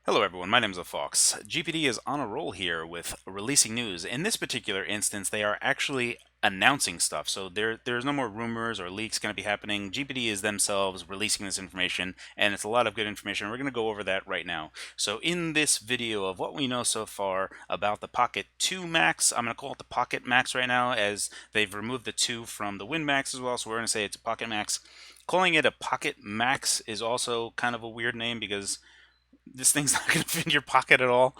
Hello everyone, my name is Phawx. GPD is on a roll here with releasing news. In this particular instance, they are actually announcing stuff. So there's no more rumors or leaks going to be happening. GPD is themselves releasing this information, and it's a lot of good information. We're going to go over that right now. So in this video of what we know so far about the Pocket 2 Max, I'm going to call it the Pocket Max right now, as they've removed the 2 from the Win Max as well. So we're going to say it's a Pocket Max. Calling it a Pocket Max is also kind of a weird name because this thing's not going to fit in your pocket at all.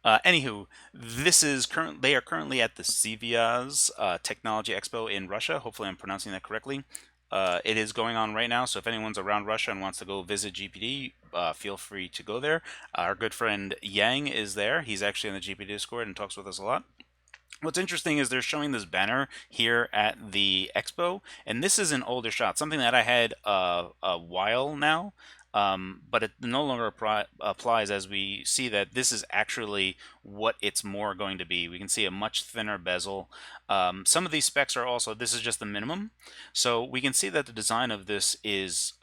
Anywho, this is current. They are currently at the CVIA's Technology Expo in Russia. Hopefully, I'm pronouncing that correctly. It is going on right now, so if anyone's around Russia and wants to go visit GPD, feel free to go there. Our good friend Yang is there. He's actually in the GPD Discord and talks with us a lot. What's interesting is they're showing this banner here at the expo, and this is an older shot, something that I had a while now, but it no longer applies, as we see that this is actually what it's more going to be. We can see a much thinner bezel. Some of these specs are also, this is just the minimum, so we can see that the design of this is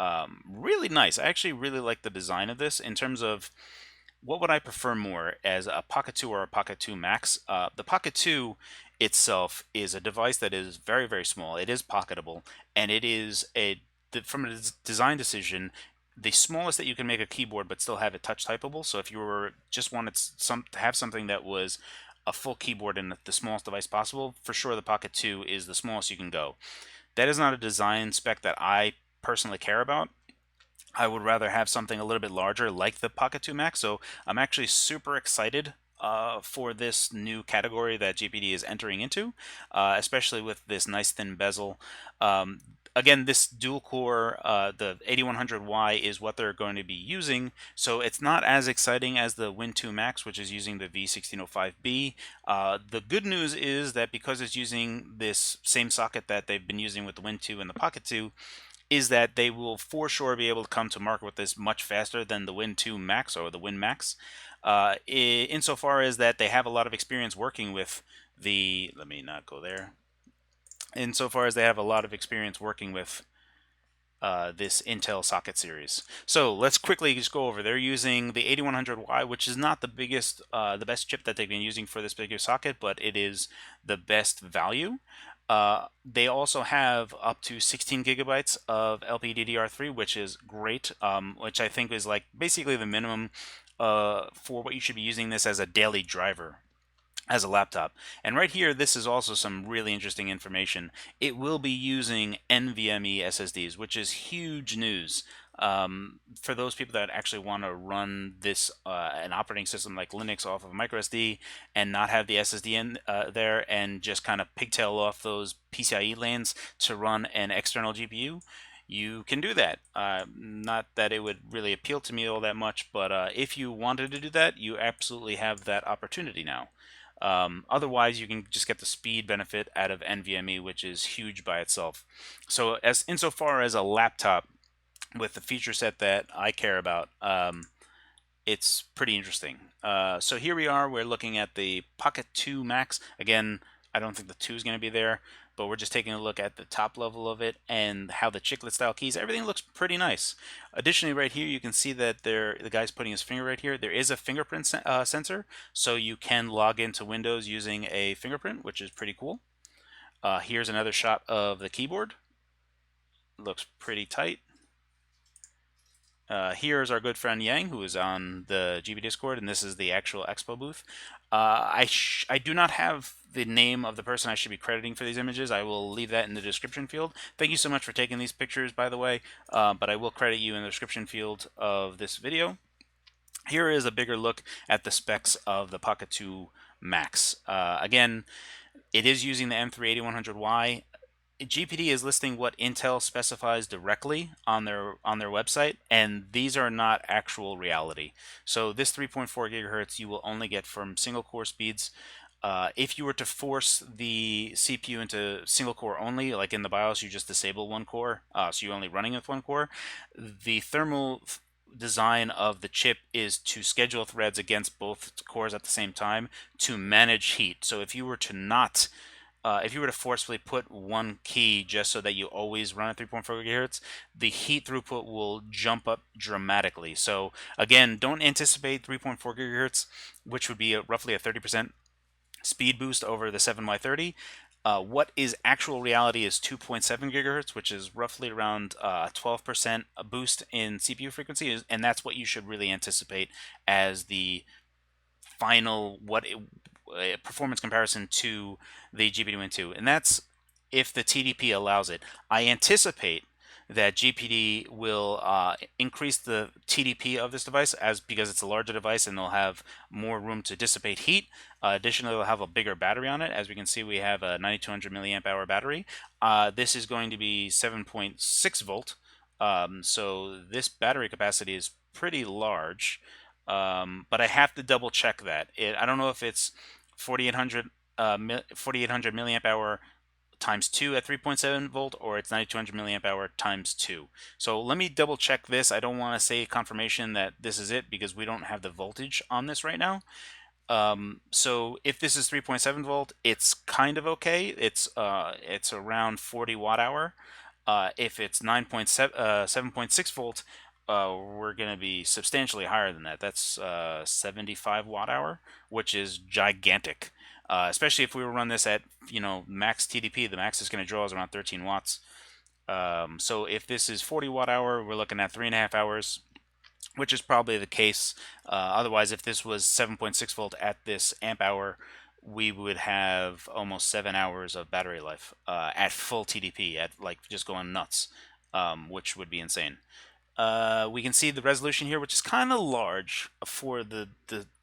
really nice. I actually really like the design of this in terms of what would I prefer more, as a Pocket 2 or a Pocket 2 Max? The Pocket 2 itself is a device that is very, very small. It is pocketable, and it is from a design decision, the smallest that you can make a keyboard but still have it touch typable. So if you were just wanted to have something that was a full keyboard in the smallest device possible, for sure the Pocket 2 is the smallest you can go. That is not a design spec that I personally care about. I would rather have something a little bit larger like the Pocket 2 Max. So I'm actually super excited for this new category that GPD is entering into, especially with this nice thin bezel. Again, this dual core, the 8100Y is what they're going to be using, so it's not as exciting as the Win 2 Max, which is using the V1605B. The good news is that because it's using this same socket that they've been using with the Win 2 and the Pocket 2, is that they will for sure be able to come to market with this much faster than the Win 2 Max or the Win Max, insofar as that they have a lot of experience working with the, let me not go there, insofar as they have a lot of experience working with this Intel socket series. So let's quickly just go over. They're using the 8100Y, which is not the biggest, the best chip that they've been using for this particular socket, but it is the best value. They also have up to 16 gigabytes of LPDDR3, which is great, which I think is like basically the minimum for what you should be using this as a daily driver as a laptop. And right here, this is also some really interesting information. It will be using NVMe SSDs, which is huge news. For those people that actually want to run this an operating system like Linux off of microSD and not have the SSD in there, and just kind of pigtail off those PCIe lanes to run an external GPU, you can do that. Not that it would really appeal to me all that much, but if you wanted to do that, you absolutely have that opportunity now. Otherwise, you can just get the speed benefit out of NVMe, which is huge by itself. So, as insofar as a laptop with the feature set that I care about, it's pretty interesting. So here we are. We're looking at the Pocket 2 Max. Again, I don't think the 2 is going to be there, but we're just taking a look at the top level of it and how the chiclet style keys, everything looks pretty nice. Additionally, right here, you can see that the guy's putting his finger right here. There is a fingerprint sensor, so you can log into Windows using a fingerprint, which is pretty cool. Here's another shot of the keyboard. Looks pretty tight. Here's our good friend Yang, who is on the GB Discord, and this is the actual expo booth. I do not have the name of the person I should be crediting for these images. I will leave that in the description field. Thank you so much for taking these pictures, by the way, but I will credit you in the description field of this video. Here is a bigger look at the specs of the Pocket 2 Max. Again, it is using the M3 8100Y. GPD is listing what Intel specifies directly on their website, and these are not actual reality. So this 3.4 gigahertz you will only get from single core speeds. If you were to force the CPU into single core only, like in the BIOS, you just disable one core, so you're only running with one core. The thermal design of the chip is to schedule threads against both cores at the same time to manage heat. So if you were to not if you were to forcefully put one key just so that you always run at 3.4 gigahertz, the heat throughput will jump up dramatically. So again, don't anticipate 3.4 gigahertz, which would be roughly a 30% speed boost over the 7Y30. What is actual reality is 2.7 gigahertz, which is roughly around 12% a boost in CPU frequency, and that's what you should really anticipate as the final performance comparison to the GPD Win 2, and that's if the TDP allows it. I anticipate that GPD will increase the TDP of this device because it's a larger device and they'll have more room to dissipate heat. Additionally, they'll have a bigger battery on it. As we can see, we have a 9200 milliamp hour battery. This is going to be 7.6 volt. So this battery capacity is pretty large. But I have to double check that. I don't know if it's 4800 4800 milliamp hour times 2 at 3.7 volt, or it's 9200 milliamp hour times 2. So let me double check this. I don't want to say confirmation that this is it because we don't have the voltage on this right now. So if this is 3.7 volt, it's kind of okay. It's around 40 watt hour. If it's 7.6 volt, we're going to be substantially higher than that. That's 75 watt hour, which is gigantic. Especially if we were run this at max TDP, the max is going to draw is around 13 watts. So if this is 40 watt hour, we're looking at 3.5 hours, which is probably the case. Otherwise, if this was 7.6 volt at this amp hour, we would have almost 7 hours of battery life at full TDP, at like just going nuts, which would be insane. We can see the resolution here, which is kind of large for the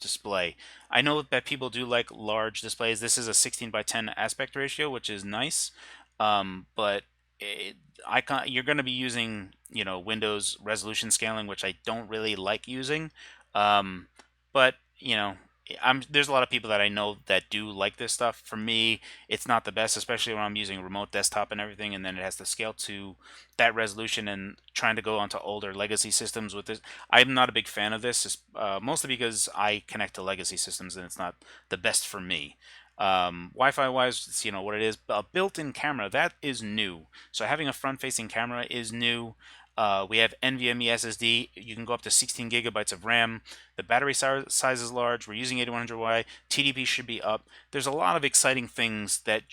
display. I know that people do like large displays. This is a 16 by 10 aspect ratio, which is nice, but you're going to be using Windows resolution scaling, which I don't really like using. But there's a lot of people that I know that do like this stuff. For me, it's not the best, especially when I'm using remote desktop and everything, and then it has to scale to that resolution and trying to go onto older legacy systems with this. I'm not a big fan of this, mostly because I connect to legacy systems and it's not the best for me. Wi-Fi wise, it's what it is. A built-in camera, that is new. So having a front-facing camera is new. We have NVMe SSD. You can go up to 16 gigabytes of RAM. The battery size is large. We're using 8100Y. TDP should be up. There's a lot of exciting things that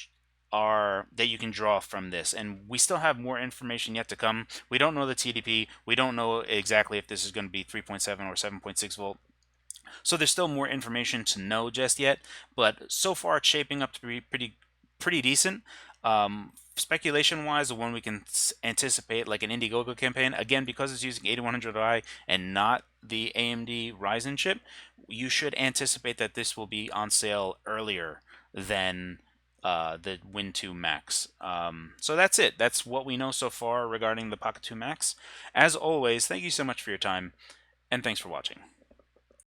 you can draw from this, and we still have more information yet to come. We don't know the TDP. We don't know exactly if this is going to be 3.7 or 7.6 volt. So there's still more information to know just yet, but so far it's shaping up to be pretty decent. Speculation-wise, the one we can anticipate, like an Indiegogo campaign, again, because it's using 8100i and not the AMD Ryzen chip, you should anticipate that this will be on sale earlier than the Win 2 Max. So that's it. That's what we know so far regarding the Pocket 2 Max. As always, thank you so much for your time, and thanks for watching.